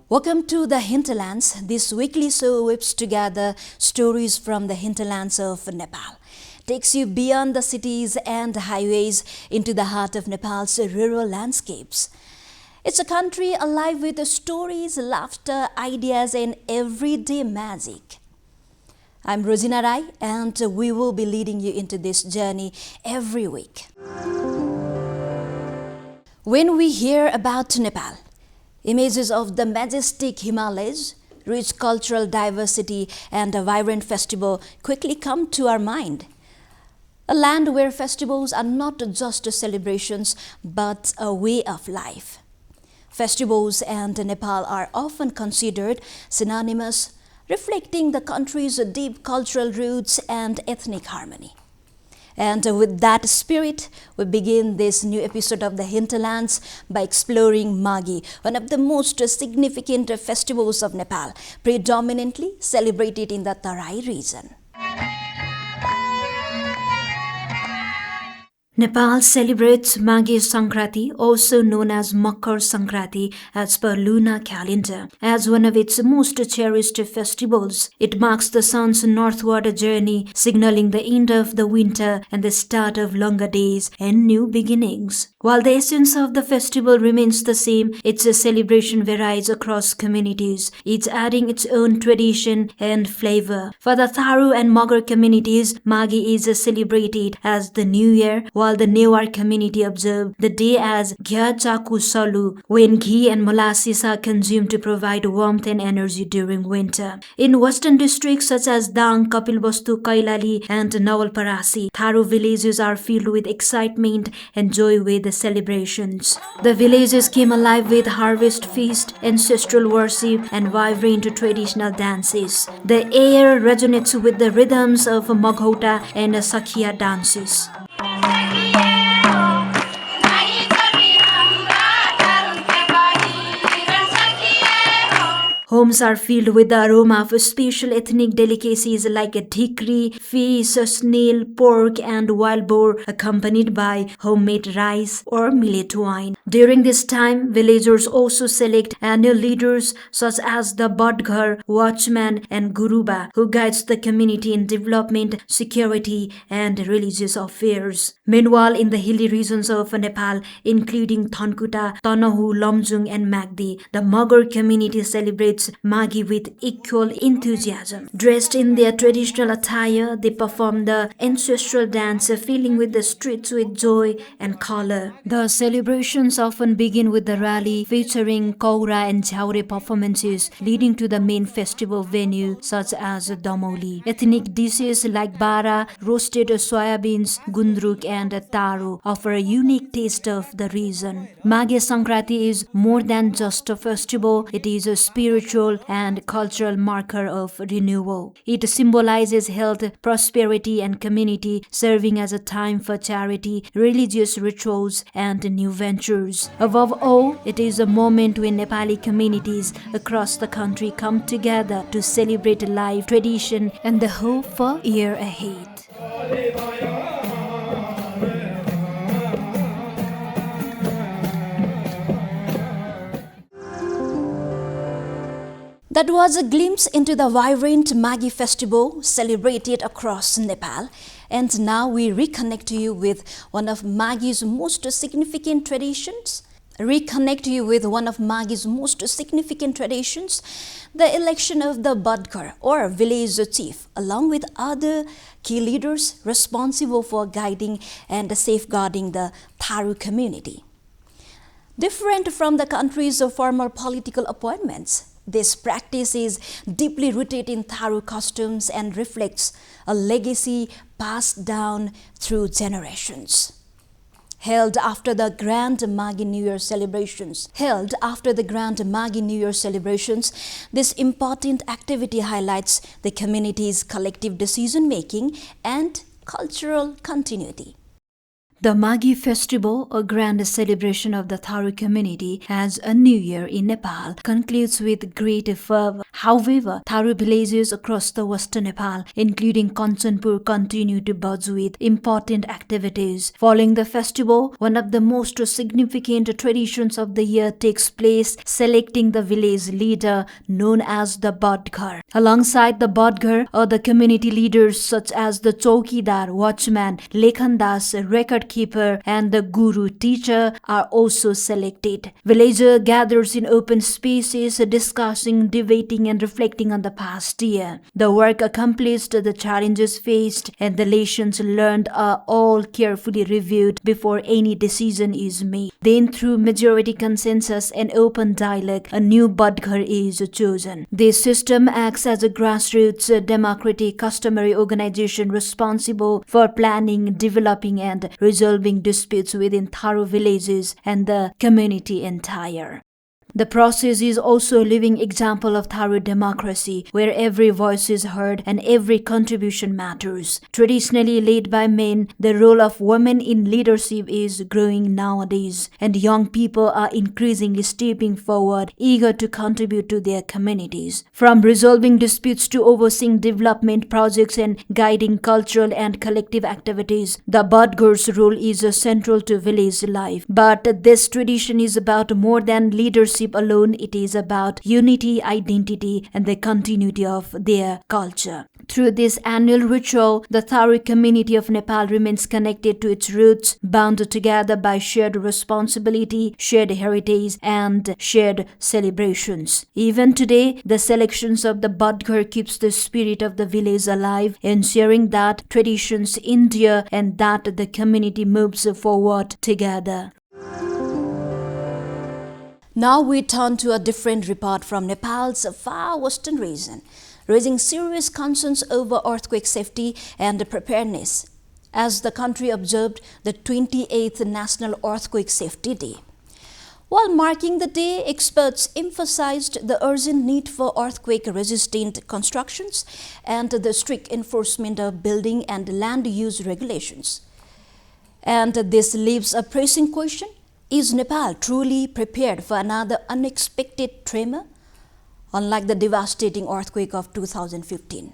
Welcome to the Hinterlands. This weekly show whips together stories from the hinterlands of Nepal. Takes you beyond the cities and highways into the heart of Nepal's rural landscapes. It's a country alive with stories, laughter, ideas, and everyday magic. I'm Rosina Rai, and we will be leading you into this journey every week. When we hear about Nepal, images of the majestic Himalayas, rich cultural diversity, and a vibrant festival quickly come to our mind. A land where festivals are not just celebrations, but a way of life. Festivals and Nepal are often considered synonymous, reflecting the country's deep cultural roots and ethnic harmony. And with that spirit, we begin this new episode of the Hinterlands by exploring Magi, one of the most significant festivals of Nepal, predominantly celebrated in the Tarai region. Nepal celebrates Magi Sankranti, also known as Makar Sankranti, as per lunar calendar, as one of its most cherished festivals. It marks the sun's northward journey, signaling the end of the winter and the start of longer days and new beginnings. While the essence of the festival remains the same, its celebration varies across communities, each adding its own tradition and flavor. For the Tharu and Magar communities, Magi is celebrated as the New Year, while the Newar community observe the day as Ghya Chaku Salu, when ghee and molasses are consumed to provide warmth and energy during winter. In western districts such as Dang, Kapilvastu, Kailali, and Nawalparasi, Tharu villages are filled with excitement and joy with the celebrations. The villages came alive with harvest feast, ancestral worship, and vibrant traditional dances. The air resonates with the rhythms of Maghota and Sakhiya dances. Homes are filled with the aroma of special ethnic delicacies like dhikri, fish, snail, pork, and wild boar, accompanied by homemade rice or millet wine. During this time, villagers also select annual leaders such as the Badghar, watchman, and Guruba, who guides the community in development, security, and religious affairs. Meanwhile, in the hilly regions of Nepal, including Thankuta, Tanahu, Lomjung, and Magdi, the Magar community celebrates Magi with equal enthusiasm. Dressed in their traditional attire, they perform the ancestral dance, filling with the streets with joy and color. The celebrations often begin with the rally featuring Kaura and Jhaure performances, leading to the main festival venue such as Damoli. Ethnic dishes like bara, roasted soyabeans, gundruk, and taro offer a unique taste of the region. Magi Sankranti is more than just a festival, it is a spiritual and cultural marker of renewal. It symbolizes health, prosperity, and community, serving as a time for charity, religious rituals, and new ventures. Above all, it is a moment when Nepali communities across the country come together to celebrate life, tradition, and the hope for year ahead. That was a glimpse into the vibrant Magi festival celebrated across Nepal. And now we reconnect to you with one of Magi's most significant traditions. The election of the Badghar or village chief, along with other key leaders responsible for guiding and safeguarding the Tharu community. Different from the country's formal political appointments, this practice is deeply rooted in Tharu customs and reflects a legacy passed down through generations. Held after the Grand Magi New Year celebrations, this important activity highlights the community's collective decision-making and cultural continuity. The Magi festival, a grand celebration of the Tharo community as a new year in Nepal, concludes with great fervor. However, Tharo villages across the western Nepal, including Kanchanpur, continue to buzz with important activities. Following the festival, one of the most significant traditions of the year takes place, selecting the village leader known as the Badghar. Alongside the Badghar, other community leaders such as the Chowkidar, watchman, Lekhandas, record keeper and the guru teacher are also selected. Villager gathers in open spaces discussing, debating and reflecting on the past year. The work accomplished, the challenges faced and the lessons learned are all carefully reviewed before any decision is made. Then through majority consensus and open dialogue, a new Badghar is chosen. This system acts as a grassroots democratic customary organization responsible for planning, developing and resolving disputes within Tharo villages and the community entire. The process is also a living example of Tharo democracy, where every voice is heard and every contribution matters. Traditionally led by men, the role of women in leadership is growing nowadays, and young people are increasingly stepping forward, eager to contribute to their communities. From resolving disputes to overseeing development projects and guiding cultural and collective activities, the Badghar's role is central to village life. But this tradition is about more than leadership alone. It is about unity, identity and the continuity of their culture. Through this annual ritual, the Tharo community of Nepal remains connected to its roots, bound together by shared responsibility, shared heritage and shared celebrations. Even today, the selections of the Badghar keeps the spirit of the village alive, ensuring that traditions endure and that the community moves forward together. Now we turn to a different report from Nepal's far western region, raising serious concerns over earthquake safety and preparedness, as the country observed the 28th National Earthquake Safety Day. While marking the day, experts emphasized the urgent need for earthquake-resistant constructions and the strict enforcement of building and land use regulations. And this leaves a pressing question. Is Nepal truly prepared for another unexpected tremor, unlike the devastating earthquake of 2015?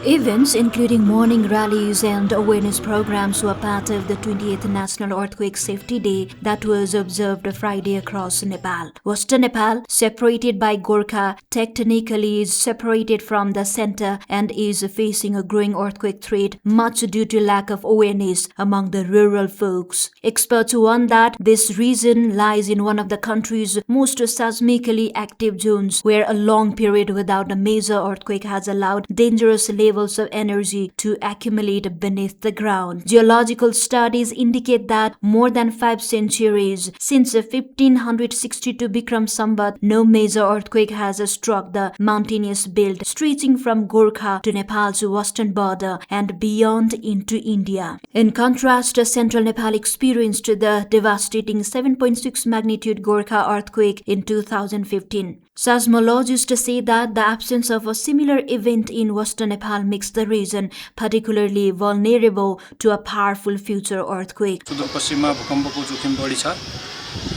Events including morning rallies and awareness programs were part of the 28th National Earthquake Safety Day that was observed Friday across Nepal. Western Nepal, separated by Gorkha, tectonically is separated from the center and is facing a growing earthquake threat, much due to lack of awareness among the rural folks. Experts warn that this region lies in one of the country's most seismically active zones, where a long period without a major earthquake has allowed dangerous levels of energy to accumulate beneath the ground. Geological studies indicate that more than 5 centuries since 1562 Bikram Sambat, no major earthquake has struck the mountainous belt stretching from Gorkha to Nepal's western border and beyond into India. In contrast, central Nepal experienced the devastating 7.6 magnitude Gorkha earthquake in 2015. Seismologists say that the absence of a similar event in western Nepal makes the region particularly vulnerable to a powerful future earthquake. सुदूरपश्चिममा भूकम्पको जोखिम बढी छ,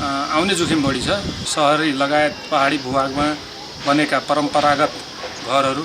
आउने जोखिम बढी छ। शहरी लगायत पहाडी भूभागमा बनेका परम्परागत घरहरू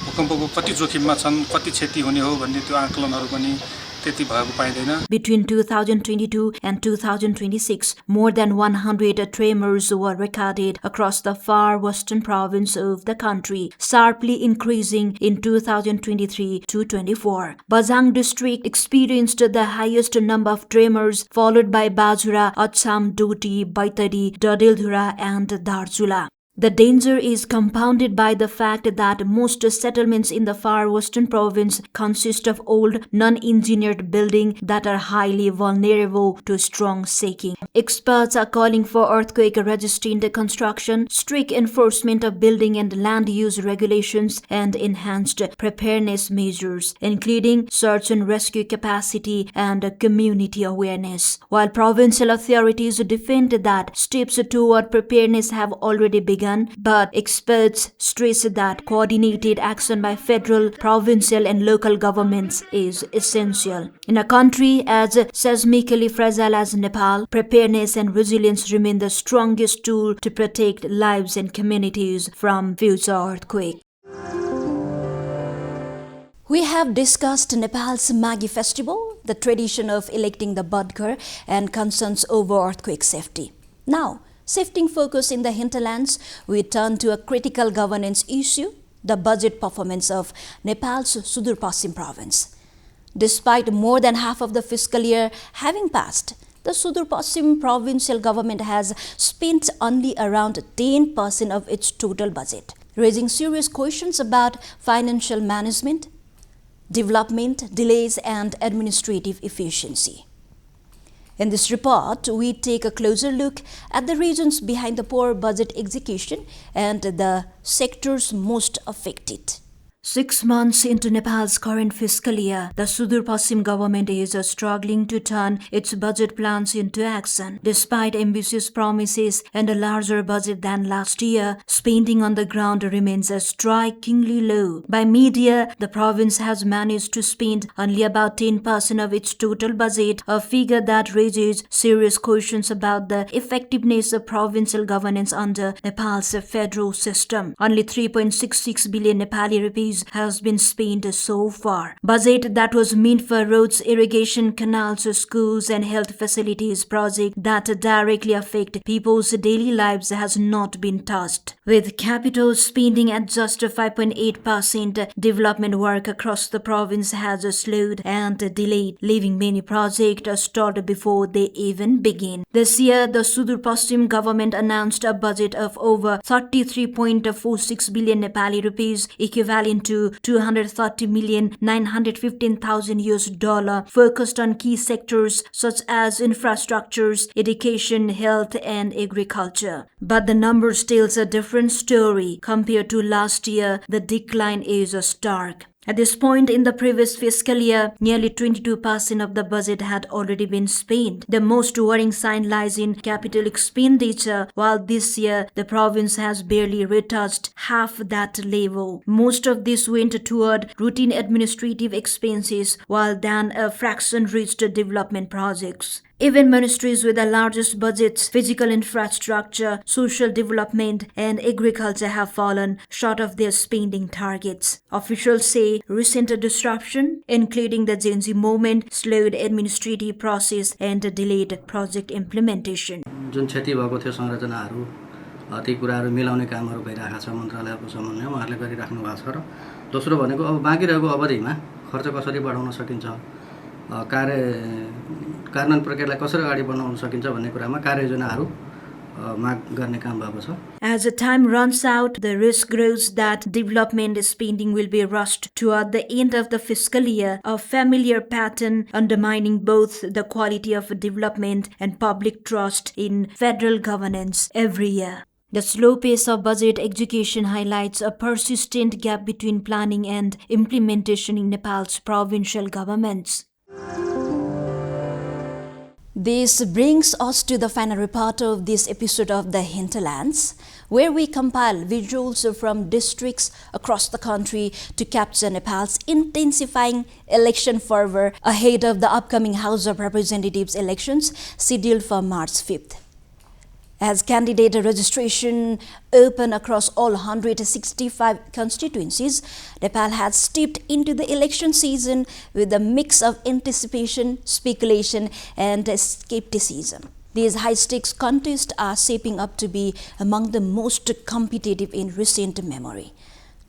भूकम्पको कति जोखिममा छन्, कति क्षति हुने हो भन्ने त्यो आकलनहरू पनि त्यति भएको पाइदैन। Between 2022 and 2026, more than 100 tremors were recorded across the far western province of the country, sharply increasing in 2023 to 24. Bajang district experienced the highest number of tremors, followed by Bajura, Acham, Doti, Baitari, Dadildhura and Darchula. The danger is compounded by the fact that most settlements in the far western province consist of old, non-engineered buildings that are highly vulnerable to strong shaking. Experts are calling for earthquake-resistant construction, strict enforcement of building and land use regulations, and enhanced preparedness measures, including search and rescue capacity and community awareness. While provincial authorities defend that steps toward preparedness have already begun, done, but experts stress that coordinated action by federal, provincial and local governments is essential. In a country as seismically fragile as Nepal, preparedness and resilience remain the strongest tool to protect lives and communities from future earthquakes. We have discussed Nepal's Magi festival, the tradition of electing the Budgar, and concerns over earthquake safety. Now, shifting focus in the hinterlands, we turn to a critical governance issue, the budget performance of Nepal's Sudur Paschim province. Despite more than half of the fiscal year having passed, the Sudur Paschim provincial government has spent only around 10% of its total budget, raising serious questions about financial management, development, delays and administrative efficiency. In this report, we take a closer look at the reasons behind the poor budget execution and the sectors most affected. 6 months into Nepal's current fiscal year, the Sudur Paschim government is struggling to turn its budget plans into action. Despite ambitious promises and a larger budget than last year, spending on the ground remains strikingly low. By mid-year, the province has managed to spend only about 10% of its total budget, a figure that raises serious questions about the effectiveness of provincial governance under Nepal's federal system. Only 3.66 billion Nepali rupees has been spent so far. Budget that was meant for roads, irrigation, canals, schools and health facilities projects that directly affect people's daily lives has not been touched. With capital spending at just 5.8%, development work across the province has slowed and delayed, leaving many projects stalled before they even begin. This year, the Sudur Paschim government announced a budget of over 33.46 billion Nepali rupees, equivalent to 230,915,000 US dollar, focused on key sectors such as infrastructures, education, health and agriculture. But the numbers tells a different story. Compared to last year, the decline is stark. At this point in the previous fiscal year, nearly 22% of the budget had already been spent. The most worrying sign lies in capital expenditure, while this year the province has barely retouched half that level. Most of this went toward routine administrative expenses, while then a fraction reached development projects. Even ministries with the largest budgets, physical infrastructure, social development, and agriculture have fallen short of their spending targets. Officials say recent disruption, including the Gen Z movement, slowed administrative process and delayed project implementation. जुन क्षति भएको थियो संरचनाहरू ती कुराहरू मिलाउने कामहरू भइरहेका छ मन्त्रालयको समन्वय उहाँहरूले गरिराख्नु भएको छ र दोस्रो भनेको अब बाँकी रहेको अवधिमा खर्च कसरी बढाउन सकिन्छ कार्यान्वयन प्रक्रियालाई कसरी अगाडि बढाउन सकिन्छ भन्ने कुरामा कार्ययोजनाहरू माग गर्ने काम भएको छ. As the time runs out, the risk grows that development spending will be rushed toward the end of the fiscal year, a familiar pattern undermining both the quality of development and public trust in federal governance every year. The slow pace of budget execution highlights a persistent gap between planning and implementation in Nepal's provincial governments. This brings us to the final report of this episode of The Hinterlands, where we compile visuals from districts across the country to capture Nepal's intensifying election fervor ahead of the upcoming House of Representatives elections scheduled for March 5th. As candidate registration open across all 165 constituencies, Nepal has stepped into the election season with a mix of anticipation, speculation, and skepticism. These high-stakes contests are shaping up to be among the most competitive in recent memory,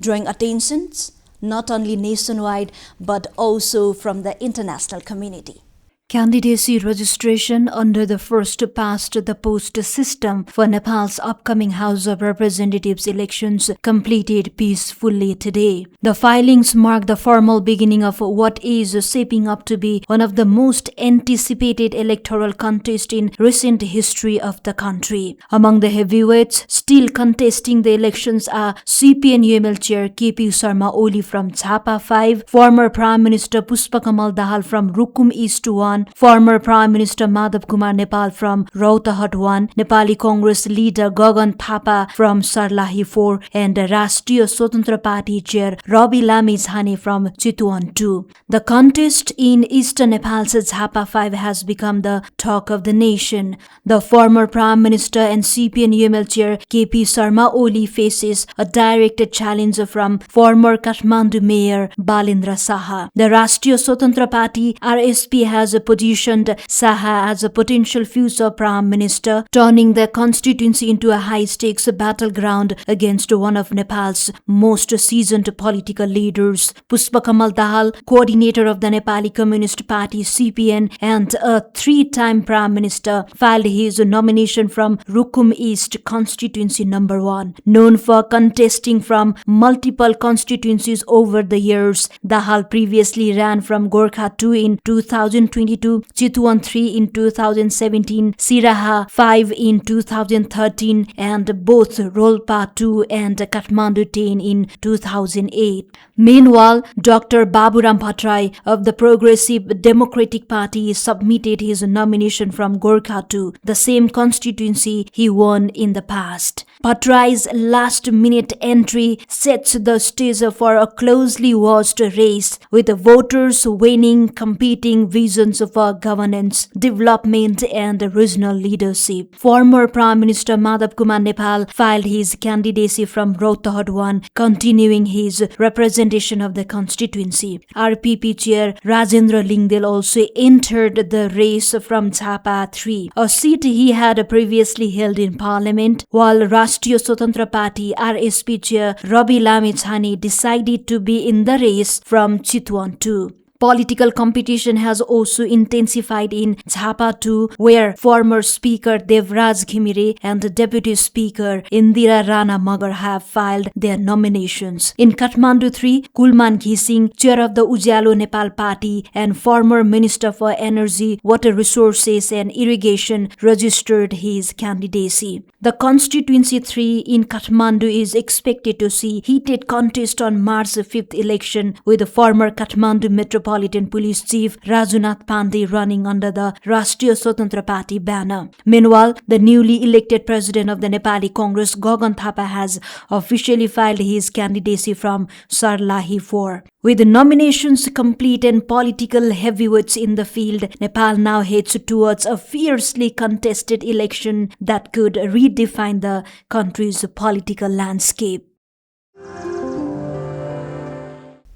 drawing attentions not only nationwide but also from the international community. Candidacy registration under the first-past-the-post system for Nepal's upcoming House of Representatives elections completed peacefully today. The filings mark the formal beginning of what is shaping up to be one of the most anticipated electoral contests in recent history of the country. Among the heavyweights still contesting the elections are CPN-UML Chair KP Sharma Oli from Chhapa 5, former Prime Minister Pushpa Kamal Dahal from Rukum East 1, 1, former Prime Minister Madhav Kumar Nepal from Rautarhut 1, Nepali Congress leader Gagan Thapa from Sarlahi 4, and Rashtriya Swatantra Party chair Rabi Lamizhane from Chitwan 2. The contest in eastern Nepal's Jhapa 5 has become the talk of the nation. The former Prime Minister and CPN UML chair KP Sharma Oli faces a direct challenge from former Kathmandu Mayor Balendra Saha. The Rashtriya Swatantra Party RSP has positioned Saha as a potential future Prime Minister, turning the constituency into a high-stakes battleground against one of Nepal's most seasoned political leaders. Pushpakamal Dahal, coordinator of the Nepali Communist Party CPN and a three-time Prime Minister, filed his nomination from Rukum East Constituency number 1. Known for contesting from multiple constituencies over the years, Dahal previously ran from Gorkha 2 in 2022, Chitwan 3 in 2017, Siraha 5 in 2013, and both Rolpa 2 and Kathmandu 10 in 2008. Meanwhile, Dr. Baburam Bhattarai of the Progressive Democratic Party submitted his nomination from Gorkha 2, the same constituency he won in the past. Bhattarai's last-minute entry sets the stage for a closely watched race, with voters weighing competing visions for governance, development and regional leadership. Former Prime Minister Madhav Kumar Nepal filed his candidacy from Rautarhut 1, continuing his representation of the constituency. RPP chair Rajendra Lingdel also entered the race from Jhapa 3, a seat he had previously held in parliament, while Rashtriya Swatantra Party RSP chair Rabi Lamizhane decided to be in the race from Chitwan 2. Political competition has also intensified in Jhapa 2, where former Speaker Devraj Ghimire and Deputy Speaker Indira Rana Magar have filed their nominations. In Kathmandu 3, Kulman Ghising, chair of the Ujalo Nepal Party and former Minister for Energy, Water Resources and Irrigation, registered his candidacy. The constituency 3 in Kathmandu is expected to see heated contest on March 5th election, with the former Kathmandu Metropolitan Police Chief Rajunath Pandey running under the Rashtriya Swatantra Party banner. Meanwhile, the newly elected president of the Nepali Congress, Gagan Thapa, has officially filed his candidacy from Sarlahi 4. With nominations complete and political heavyweights in the field, Nepal now heads towards a fiercely contested election that could redefine the country's political landscape.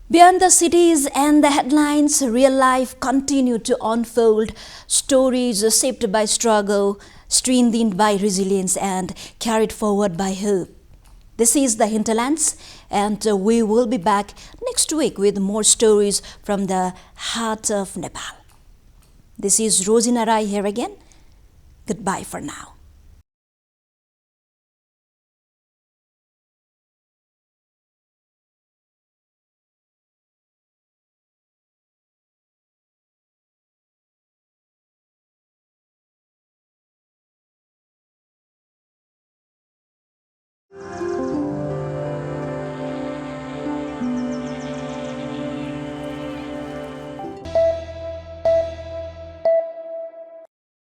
Beyond the cities and the headlines, real life continued to unfold. Stories shaped by struggle, strengthened by resilience, and carried forward by hope. This is the Hinterlands, and we will be back next week with more stories from the heart of Nepal. This is Rosina Rai here again. Goodbye for now.